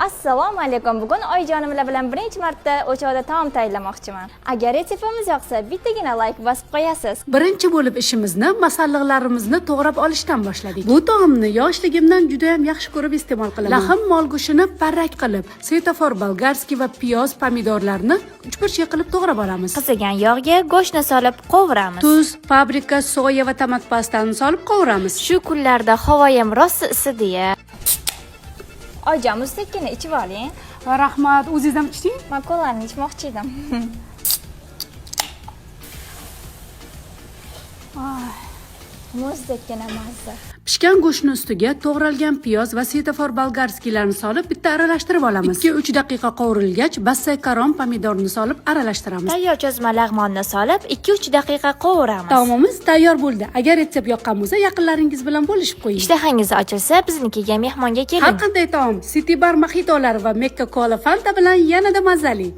Assalomu alaykum. Bugun oyijonimlar bilan birinchi marta o'choqda taom tayyorlamoqchiman. Agar retseptimiz yoqsa, bittagina like bosib qo'yasiz. Birinchi bo'lib ishimizni masalliqlarimizni to'g'rab olishdan boshladik. Bu taomni yoshligimdan juda ham yaxshi ko'rib iste'mol qilaman. Laxim mol go'shtini parrak qilib, svetofor bolgarskiy va piyoz, pomidorlarni uchburchak qilib to'g'rab olamiz. Qizigan yog'ga go'shtni solib qovuramiz. Tuz, paprika, soya va tomat pastani solib qovuramiz. Shu kunlarda havo ham rosa isidi-ya. Oyijon, muzdekini ichib oling. Rahmat, o'zingiz ham ichding? Men ko'larni ichmoqchi edim. Muzdekina mazza. Pishgan go'shtni ustiga to'g'ralgan piyoz va svetofor bolgarskiylarni solib bitta aralashtirib olamiz. 2-3 daqiqa qovurilgach, bassaykaron pomidorni solib aralashtiramiz. Tayyor cho'zma lag'monni solib 2-3 daqiqa qovuramiz. Taomimiz tayyor bo'ldi. Agar retsept yoqqan bo'lsa, yaqinlaringiz bilan bo'lishib qo'ying. Ishtahangiz ochilsa, biznikiga mehmonga keling. Har qanday taom City Bar mojitolari va Mekka Cola Fanta bilan yanada mazali.